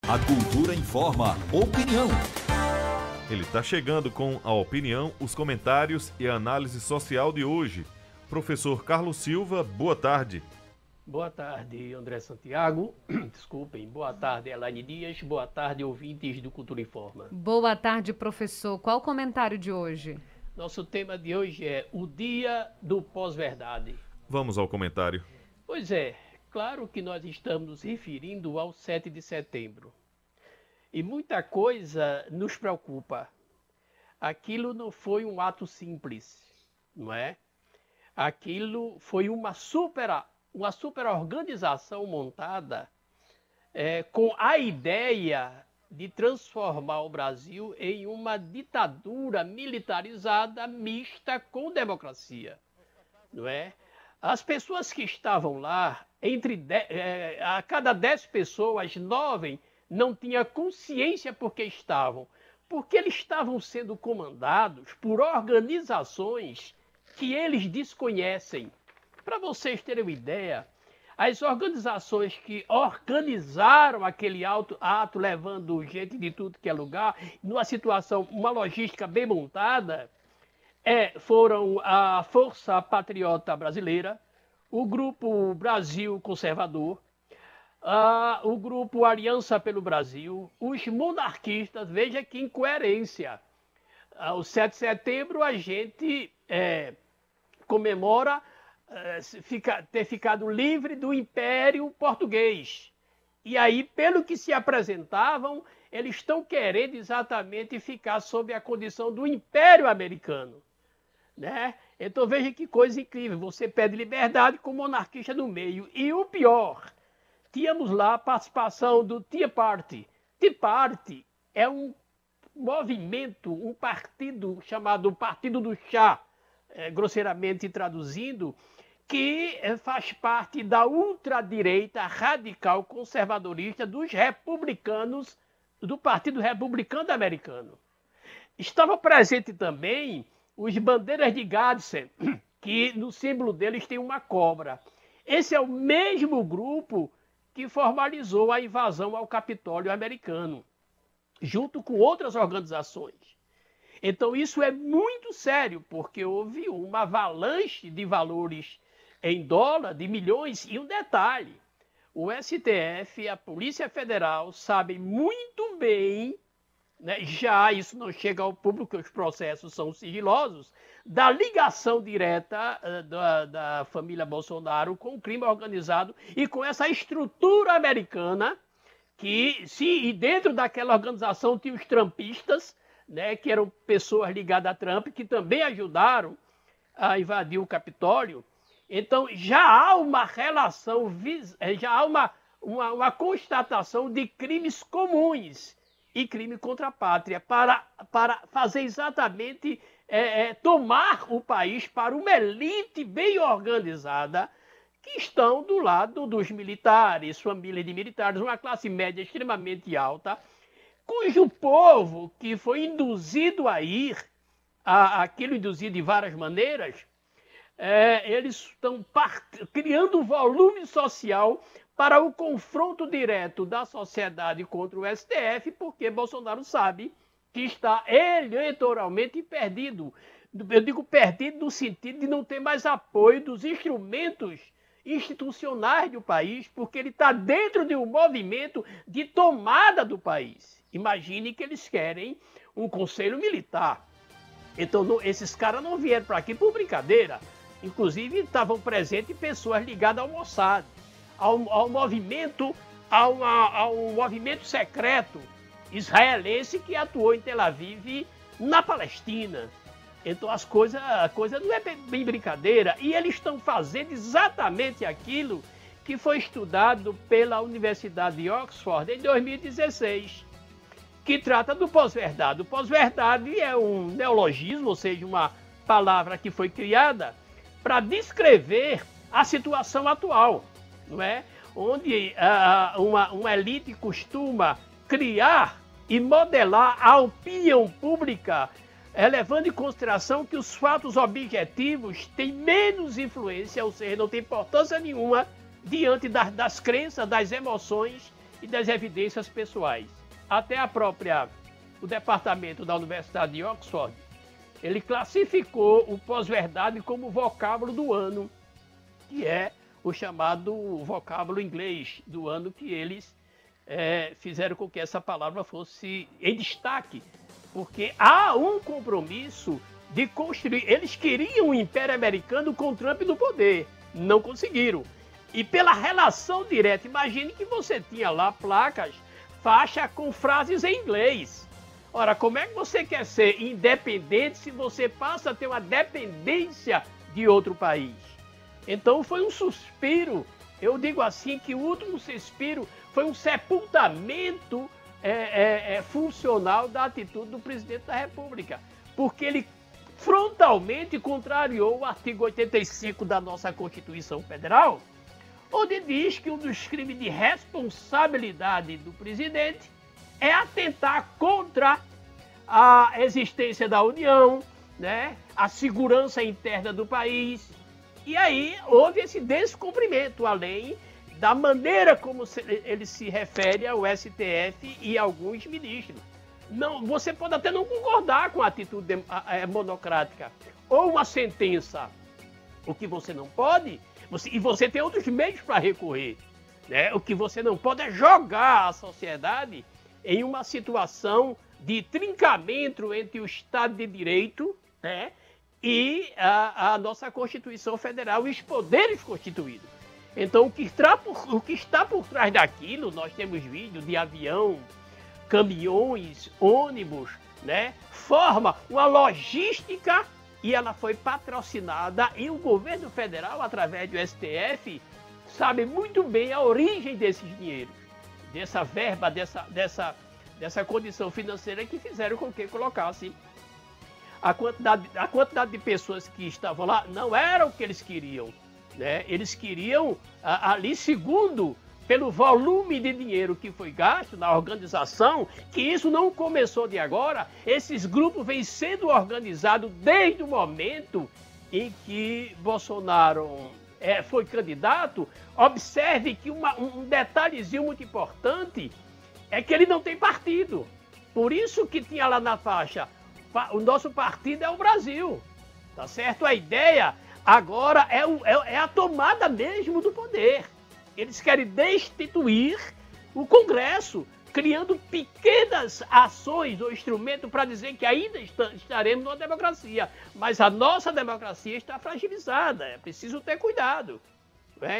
A cultura informa. Opinião. Ele está chegando com a opinião, os comentários e a análise social de hoje. Professor Carlos Silva, boa tarde. Boa tarde, André Santiago. Desculpem. Boa tarde, Elaine Dias. Boa tarde, ouvintes do Cultura Informa. Boa tarde, professor. Qual o comentário de hoje? Nosso tema de hoje é o Dia do Pós-Verdade. Vamos ao comentário. Pois é, claro que nós estamos nos referindo ao 7 de setembro. E muita coisa nos preocupa. Aquilo não foi um ato simples, não é? Aquilo foi uma super organização montada com a ideia de transformar o Brasil em uma ditadura militarizada mista com democracia, não é? As pessoas que estavam lá, a cada 10 pessoas, 9 não tinham consciência porque eles estavam sendo comandados por organizações que eles desconhecem. Para vocês terem uma ideia, as organizações que organizaram aquele ato levando gente de tudo que é lugar, numa situação, uma logística bem montada, foram a Força Patriota Brasileira, o Grupo Brasil Conservador, o Grupo Aliança pelo Brasil, os monarquistas. Veja que incoerência. O 7 de setembro a gente comemora ter ficado livre do Império Português. E aí, pelo que se apresentavam, eles estão querendo exatamente ficar sob a condição do Império Americano, né? Então veja que coisa incrível. Você pede liberdade com o monarquista no meio. E o pior, tínhamos lá a participação do Tea Party. Tea Party é um movimento, um partido chamado Partido do Chá, grosseiramente traduzindo, que faz parte da ultradireita radical conservadorista dos republicanos, do Partido Republicano Americano. Estava presente também os bandeiras de Gadsden, que no símbolo deles tem uma cobra. Esse é o mesmo grupo que formalizou a invasão ao Capitólio americano, junto com outras organizações. Então isso é muito sério, porque houve uma avalanche de valores em dólar, de milhões. E um detalhe, o STF e a Polícia Federal sabem muito bem, né, já isso não chega ao público, os processos são sigilosos, da ligação direta da família Bolsonaro com o crime organizado e com essa estrutura americana e dentro daquela organização tinha os trumpistas, né, que eram pessoas ligadas a Trump, que também ajudaram a invadir o Capitólio. Então já há uma relação, já há uma constatação de crimes comuns e crime contra a pátria, para fazer exatamente tomar o país para uma elite bem organizada, que estão do lado dos militares, famílias de militares, uma classe média extremamente alta, cujo povo, que foi induzido a ir, aquilo induzido de várias maneiras, eles estão criando um volume social para o confronto direto da sociedade contra o STF, porque Bolsonaro sabe que está eleitoralmente perdido. Eu digo perdido no sentido de não ter mais apoio dos instrumentos institucionais do país, porque ele está dentro de um movimento de tomada do país. Imagine que eles querem um conselho militar. Então esses caras não vieram para aqui por brincadeira. Inclusive estavam presentes pessoas ligadas ao Mossad, ao movimento secreto israelense que atuou em Tel Aviv, na Palestina. Então a coisa não é bem brincadeira. E eles estão fazendo exatamente aquilo que foi estudado pela Universidade de Oxford em 2016, que trata do pós-verdade. O pós-verdade é um neologismo, ou seja, uma palavra que foi criada para descrever a situação atual, não é? Onde uma elite costuma criar e modelar a opinião pública, levando em consideração que os fatos objetivos têm menos influência, ou seja, não tem importância nenhuma diante das crenças, das emoções e das evidências pessoais. Até o departamento da Universidade de Oxford, ele classificou o pós-verdade como vocábulo do ano, que é o chamado vocábulo inglês do ano, que eles fizeram com que essa palavra fosse em destaque, porque há um compromisso de construir. Eles queriam o Império Americano com Trump no poder, não conseguiram. E pela relação direta, imagine que você tinha lá placas, faixa com frases em inglês. Ora, como é que você quer ser independente se você passa a ter uma dependência de outro país? Então foi um suspiro, eu digo assim que o último suspiro foi um sepultamento funcional da atitude do presidente da República, porque ele frontalmente contrariou o artigo 85 da nossa Constituição Federal, onde diz que um dos crimes de responsabilidade do presidente é atentar contra a existência da União, né, a segurança interna do país. E aí houve esse descumprimento, além da maneira como ele se refere ao STF e alguns ministros. Não, você pode até não concordar com a atitude monocrática ou uma sentença. O que você não pode, e você tem outros meios para recorrer, né? O que você não pode é jogar a sociedade em uma situação de trincamento entre o Estado de Direito, né, e a nossa Constituição Federal e os poderes constituídos. Então, o que está por trás daquilo, nós temos vídeo de avião, caminhões, ônibus, né, forma uma logística, e ela foi patrocinada, e o governo federal, através do STF, sabe muito bem a origem desses dinheiros, dessa verba, dessa condição financeira que fizeram com que colocasse a quantidade de pessoas que estavam lá não era o que eles queriam, né? Eles queriam ali, segundo, pelo volume de dinheiro que foi gasto na organização, que isso não começou de agora, esses grupos vêm sendo organizados desde o momento em que Bolsonaro foi candidato. Observe que um detalhezinho muito importante é que ele não tem partido. Por isso que tinha lá na faixa, o nosso partido é o Brasil, tá certo? A ideia agora é a tomada mesmo do poder. Eles querem destituir o Congresso, criando pequenas ações ou instrumentos para dizer que ainda estaremos numa democracia. Mas a nossa democracia está fragilizada, é preciso ter cuidado.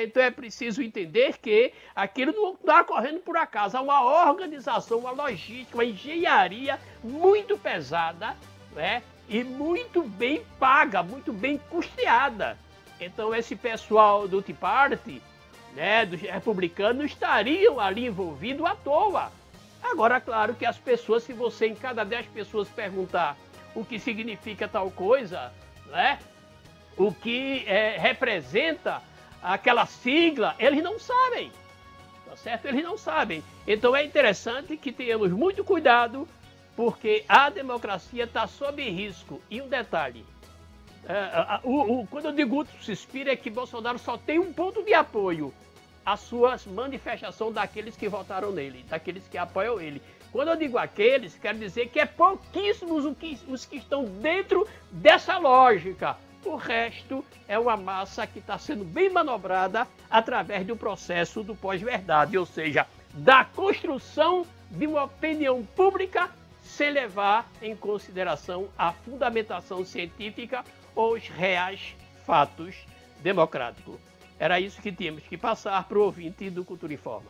Então é preciso entender que aquilo não está correndo por acaso. Há uma organização, uma logística, uma engenharia muito pesada, né? E muito bem paga, muito bem custeada. Então esse pessoal do Tea Party, né, dos republicanos, estariam ali envolvidos à toa. Agora, claro que as pessoas, se você em cada 10 pessoas perguntar o que significa tal coisa, né, o que representa aquela sigla, eles não sabem, tá certo? Eles não sabem. Então é interessante que tenhamos muito cuidado, porque a democracia está sob risco. E um detalhe, quando eu digo último suspiro, é que Bolsonaro só tem um ponto de apoio: a sua manifestação daqueles que votaram nele, daqueles que apoiam ele. Quando eu digo aqueles, quero dizer que é pouquíssimos os que estão dentro dessa lógica. O resto é uma massa que está sendo bem manobrada através do processo do pós-verdade, ou seja, da construção de uma opinião pública sem levar em consideração a fundamentação científica ou os reais fatos democráticos. Era isso que tínhamos que passar para o ouvinte do Cultura Informa.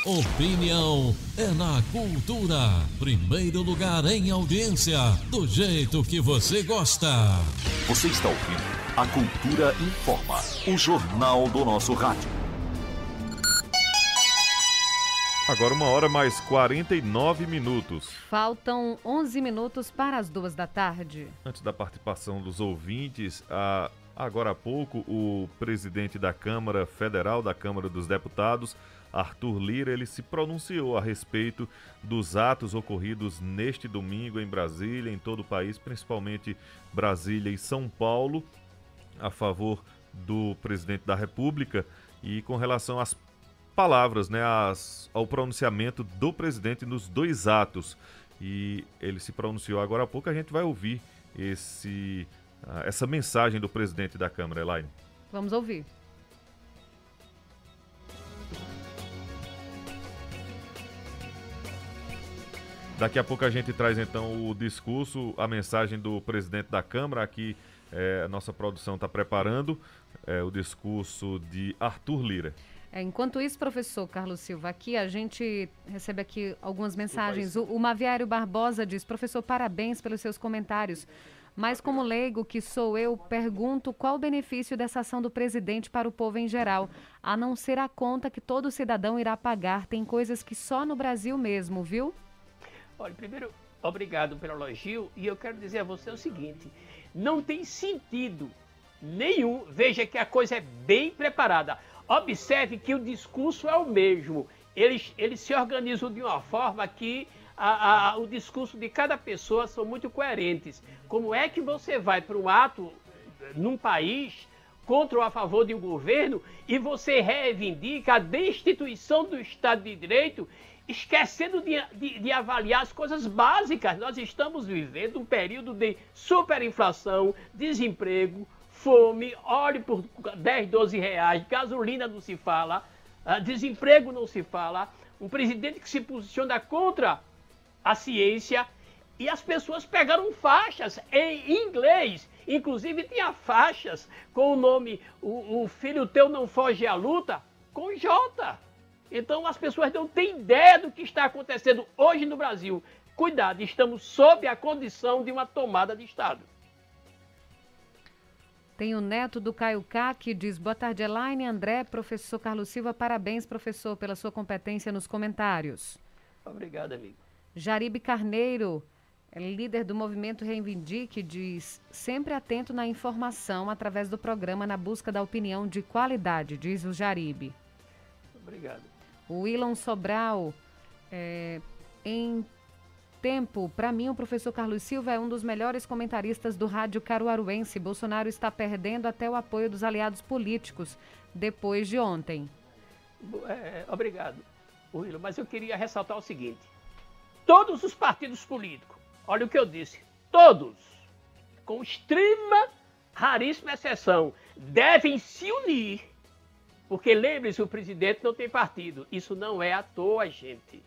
Opinião é na cultura. Primeiro lugar em audiência, do jeito que você gosta. Você está ouvindo a Cultura Informa, o jornal do nosso rádio. Agora 1h mais 49. Faltam 11 minutos para as 14h. Antes da participação dos ouvintes, agora há pouco, o presidente da Câmara Federal, da Câmara dos Deputados, Arthur Lira, ele se pronunciou a respeito dos atos ocorridos neste domingo em Brasília, em todo o país, principalmente Brasília e São Paulo, a favor do presidente da República, e com relação às palavras, né, ao pronunciamento do presidente nos 2 atos. E ele se pronunciou agora há pouco, a gente vai ouvir essa mensagem do presidente da Câmara, Elaine. Vamos ouvir. Daqui a pouco a gente traz então o discurso, a mensagem do presidente da Câmara. Aqui a nossa produção está preparando o discurso de Arthur Lira. Enquanto isso, professor Carlos Silva, aqui a gente recebe aqui algumas mensagens. O Maviário Barbosa diz: professor, parabéns pelos seus comentários. Mas como leigo que sou eu, pergunto qual o benefício dessa ação do presidente para o povo em geral, a não ser a conta que todo cidadão irá pagar. Tem coisas que só no Brasil mesmo, viu? Olha, primeiro, obrigado pelo elogio, e eu quero dizer a você o seguinte: não tem sentido nenhum, veja que a coisa é bem preparada. Observe que o discurso é o mesmo. Eles se organizam de uma forma que o discurso de cada pessoa são muito coerentes. Como é que você vai para um ato num país contra ou a favor de um governo e você reivindica a destituição do Estado de Direito, esquecendo de avaliar as coisas básicas? Nós estamos vivendo um período de superinflação, desemprego, fome, óleo por 10, 12 reais, gasolina não se fala, desemprego não se fala, um presidente que se posiciona contra a ciência, e as pessoas pegaram faixas em inglês, inclusive tinha faixas com o nome o filho teu não foge à luta, com J. Então as pessoas não têm ideia do que está acontecendo hoje no Brasil. Cuidado, estamos sob a condição de uma tomada de Estado. Tem o neto do Caio K, que diz: boa tarde, Elaine, André, professor Carlos Silva, parabéns, professor, pela sua competência nos comentários. Obrigado, amigo. Jaribe Carneiro, líder do movimento Reivindique, diz: sempre atento na informação através do programa na busca da opinião de qualidade, diz o Jaribe. Obrigado. O Wilon Sobral, em tempo, para mim o professor Carlos Silva é um dos melhores comentaristas do rádio caruaruense. Bolsonaro está perdendo até o apoio dos aliados políticos depois de ontem. Obrigado, Wilon, mas eu queria ressaltar o seguinte: todos os partidos políticos, olha o que eu disse, todos, com extrema, raríssima exceção, devem se unir, porque lembre-se, o presidente não tem partido. Isso não é à toa, gente.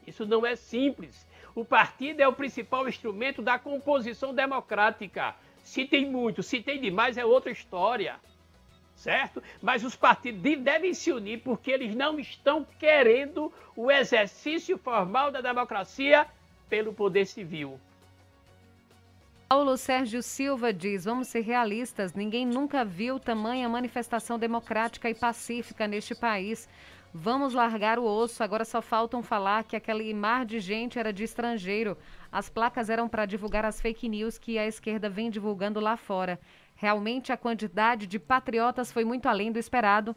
Isso não é simples. O partido é o principal instrumento da composição democrática. Se tem muito, se tem demais, é outra história. Certo? Mas os partidos devem se unir porque eles não estão querendo o exercício formal da democracia pelo poder civil. Paulo Sérgio Silva diz: vamos ser realistas, ninguém nunca viu tamanha manifestação democrática e pacífica neste país. Vamos largar o osso, agora só faltam falar que aquele mar de gente era de estrangeiro. As placas eram para divulgar as fake news que a esquerda vem divulgando lá fora. Realmente a quantidade de patriotas foi muito além do esperado.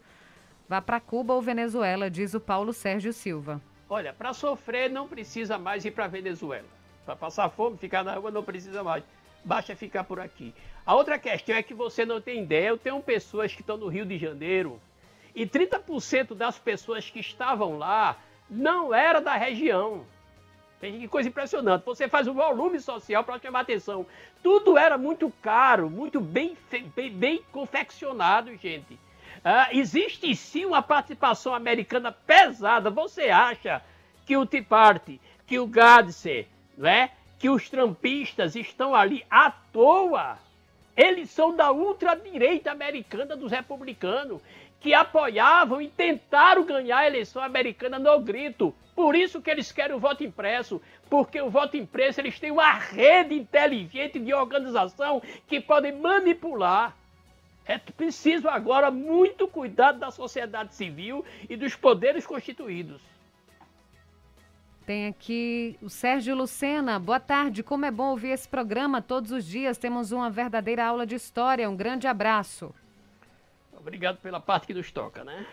Vá para Cuba ou Venezuela, diz o Paulo Sérgio Silva. Olha, para sofrer não precisa mais ir para Venezuela. Para passar fome, ficar na rua não precisa mais. Basta ficar por aqui. A outra questão é que você não tem ideia. Eu tenho pessoas que estão no Rio de Janeiro e 30% das pessoas que estavam lá não era da região. Que coisa impressionante. Você faz um volume social para chamar atenção. Tudo era muito caro, muito bem confeccionado, gente. Existe sim uma participação americana pesada. Você acha que o Tea Party, que o Gadsden, né, que os trumpistas estão ali à toa? Eles são da ultradireita americana dos republicanos, que apoiavam e tentaram ganhar a eleição americana no grito. Por isso que eles querem o voto impresso, porque o voto impresso eles têm uma rede inteligente de organização que podem manipular. É preciso agora muito cuidado da sociedade civil e dos poderes constituídos. Tem aqui o Sérgio Lucena. Boa tarde, como é bom ouvir esse programa todos os dias. Temos uma verdadeira aula de história. Um grande abraço. Obrigado pela parte que nos toca, né?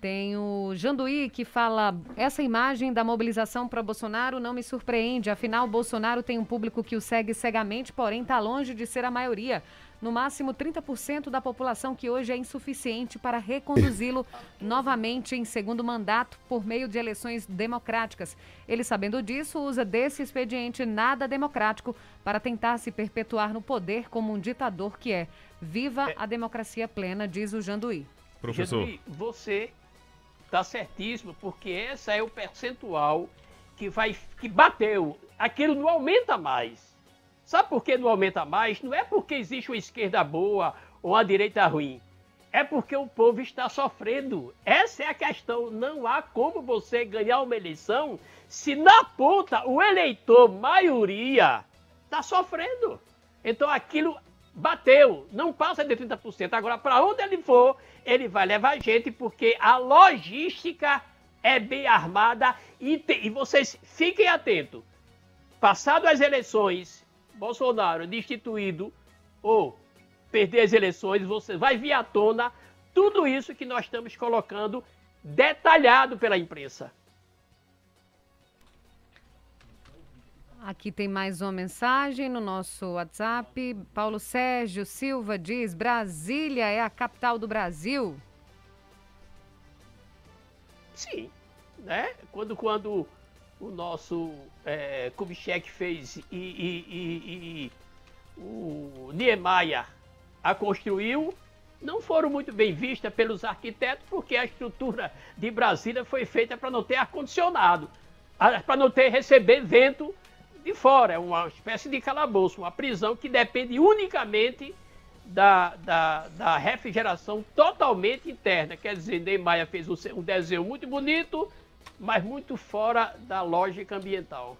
Tem o Janduí que fala: essa imagem da mobilização para Bolsonaro não me surpreende, afinal Bolsonaro tem um público que o segue cegamente, porém está longe de ser a maioria. No máximo 30% da população, que hoje é insuficiente para reconduzi-lo novamente em segundo mandato por meio de eleições democráticas. Ele, sabendo disso, usa desse expediente nada democrático para tentar se perpetuar no poder como um ditador que é. Viva a democracia plena, diz o Janduí. Professor. Janduí, você está certíssimo, porque esse é o percentual que bateu. Aquilo não aumenta mais. Sabe por que não aumenta mais? Não é porque existe uma esquerda boa ou uma direita ruim. É porque o povo está sofrendo. Essa é a questão. Não há como você ganhar uma eleição se na ponta o eleitor, maioria, está sofrendo. Então aquilo bateu, não passa de 30%. Agora, para onde ele for, ele vai levar gente, porque a logística é bem armada. E vocês fiquem atentos. Passado as eleições, Bolsonaro destituído ou perder as eleições, você vai vir à tona tudo isso que nós estamos colocando detalhado pela imprensa. Aqui tem mais uma mensagem no nosso WhatsApp. Paulo Sérgio Silva diz: Brasília é a capital do Brasil? Sim, né? Quando o nosso Kubitschek fez e o Niemeyer a construiu, não foram muito bem vistas pelos arquitetos, porque a estrutura de Brasília foi feita para não ter ar-condicionado, para não receber vento de fora. É uma espécie de calabouço, uma prisão que depende unicamente da refrigeração totalmente interna. Quer dizer, Niemeyer fez um desenho muito bonito, mas muito fora da lógica ambiental.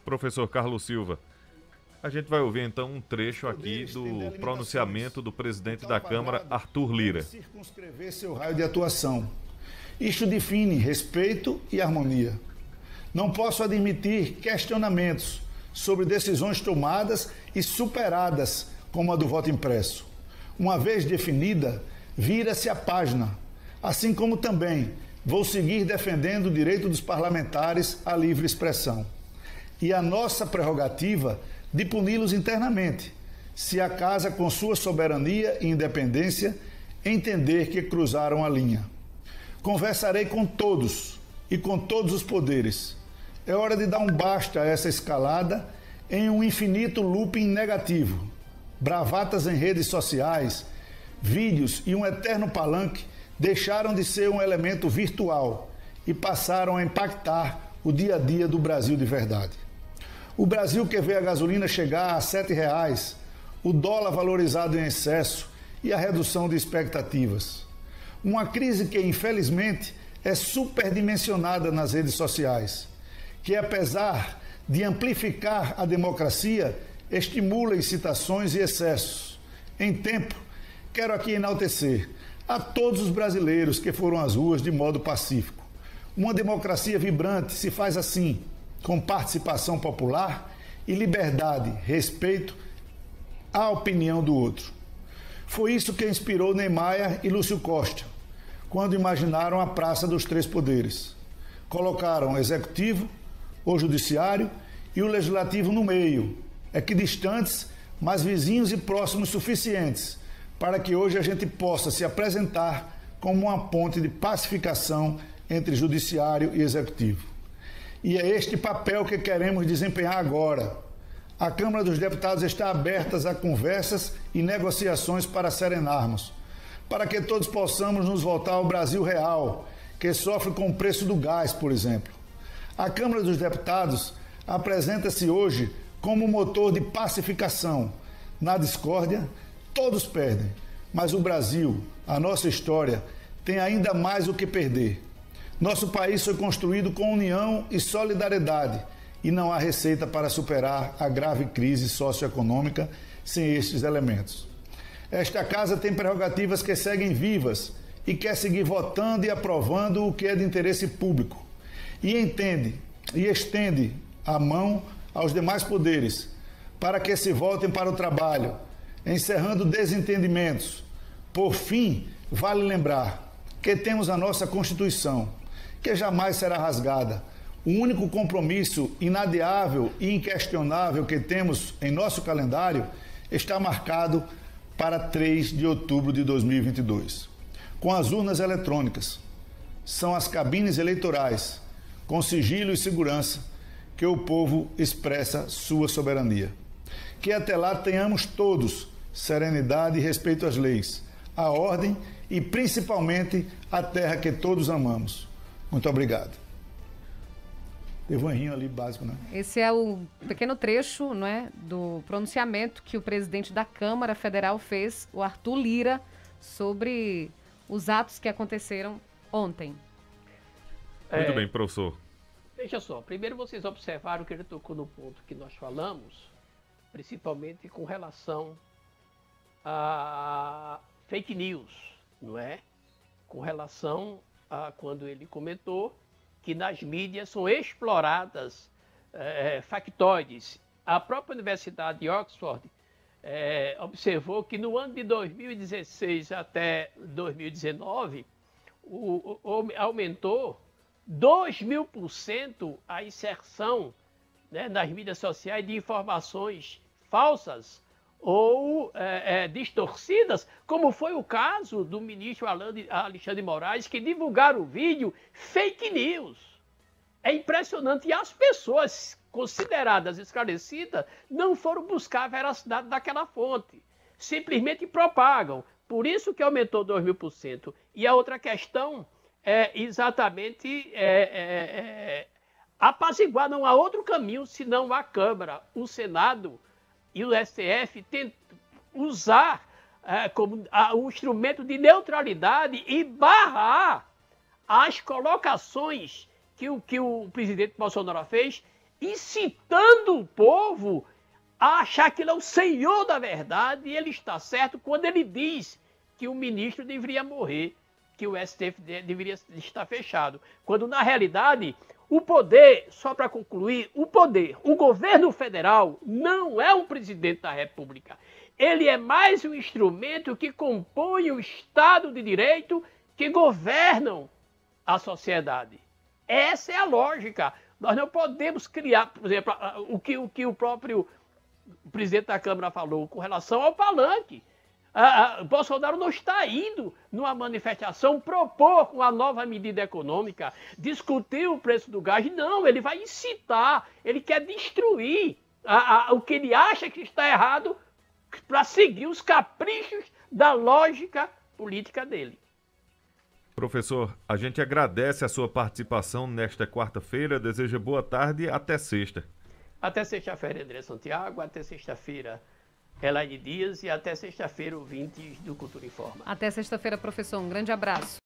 Professor Carlos Silva, a gente vai ouvir então um trecho aqui do pronunciamento do presidente da Câmara, Arthur Lira. Circunscrever seu raio de atuação. Isto define respeito e harmonia. Não posso admitir questionamentos sobre decisões tomadas e superadas, como a do voto impresso. Uma vez definida, vira-se a página. Assim como também vou seguir defendendo o direito dos parlamentares à livre expressão. E a nossa prerrogativa de puni-los internamente, se a casa, com sua soberania e independência, entender que cruzaram a linha. Conversarei com todos e com todos os poderes. É hora de dar um basta a essa escalada em um infinito looping negativo. Bravatas em redes sociais, vídeos e um eterno palanque deixaram de ser um elemento virtual e passaram a impactar o dia a dia do Brasil de verdade. O Brasil que vê a gasolina chegar a R$ 7,00, o dólar valorizado em excesso e a redução de expectativas. Uma crise que, infelizmente, é superdimensionada nas redes sociais, que, apesar de amplificar a democracia, estimula incitações e excessos. Em tempo, quero aqui enaltecer a todos os brasileiros que foram às ruas de modo pacífico. Uma democracia vibrante se faz assim, com participação popular e liberdade, respeito à opinião do outro. Foi isso que inspirou Niemeyer e Lúcio Costa, quando imaginaram a Praça dos Três Poderes. Colocaram o executivo, o judiciário e o legislativo no meio, equidistantes, mas vizinhos e próximos suficientes, para que hoje a gente possa se apresentar como uma ponte de pacificação entre judiciário e executivo. E é este papel que queremos desempenhar agora. A Câmara dos Deputados está aberta a conversas e negociações para serenarmos, para que todos possamos nos voltar ao Brasil real, que sofre com o preço do gás, por exemplo. A Câmara dos Deputados apresenta-se hoje como motor de pacificação. Na discórdia, todos perdem, mas o Brasil, a nossa história, tem ainda mais o que perder. Nosso país foi construído com união e solidariedade e não há receita para superar a grave crise socioeconômica sem estes elementos. Esta casa tem prerrogativas que seguem vivas e quer seguir votando e aprovando o que é de interesse público. E entende e estende a mão aos demais poderes para que se voltem para o trabalho, encerrando desentendimentos, por fim, Vale lembrar que temos a nossa Constituição, que jamais será rasgada. O único compromisso inadiável e inquestionável que temos em nosso calendário está marcado para 3 de outubro de 2022, com as urnas eletrônicas. São as cabines eleitorais, com sigilo e segurança, que o povo expressa sua soberania. Que até lá tenhamos todos serenidade e respeito às leis, à ordem e principalmente à terra que todos amamos. Muito obrigado. Teve um errinho ali básico, né? Esse é o pequeno trecho, não é, do pronunciamento que o presidente da Câmara Federal fez, o Arthur Lira, sobre os atos que aconteceram ontem. Muito bem, professor. Veja só, primeiro vocês observaram que ele tocou no ponto que nós falamos, principalmente com relação a fake news, não é? Com relação a quando ele comentou que nas mídias são exploradas factoides. A própria Universidade de Oxford observou que no ano de 2016 até 2019 aumentou 2.000% a inserção, né, nas mídias sociais de informações falsas ou distorcidas, como foi o caso do ministro Alexandre de Moraes, que divulgaram o vídeo fake news. É impressionante. E as pessoas consideradas esclarecidas não foram buscar a veracidade daquela fonte. Simplesmente propagam. Por isso que aumentou 2.000%. E a outra questão é exatamente apaziguar. Não há outro caminho senão a Câmara, o Senado e o STF usar como um instrumento de neutralidade e barrar as colocações que o presidente Bolsonaro fez, incitando o povo a achar que ele é o senhor da verdade, e ele está certo quando ele diz que o ministro deveria morrer, que o STF deveria estar fechado. Quando, na realidade, o poder, só para concluir, o governo federal não é um presidente da República. Ele é mais um instrumento que compõe o Estado de Direito que governam a sociedade. Essa é a lógica. Nós não podemos criar, por exemplo, o que o próprio presidente da Câmara falou com relação ao palanque. Bolsonaro não está indo numa manifestação propor uma nova medida econômica, discutir o preço do gás. Não, ele vai incitar, ele quer destruir o que ele acha que está errado para seguir os caprichos da lógica política dele. Professor, a gente agradece a sua participação nesta quarta-feira, deseja boa tarde e até sexta. Até sexta-feira, André Santiago, até sexta-feira, Elaine Dias, e até sexta-feira, ouvintes do Cultura Informa. Até sexta-feira, professor. Um grande abraço.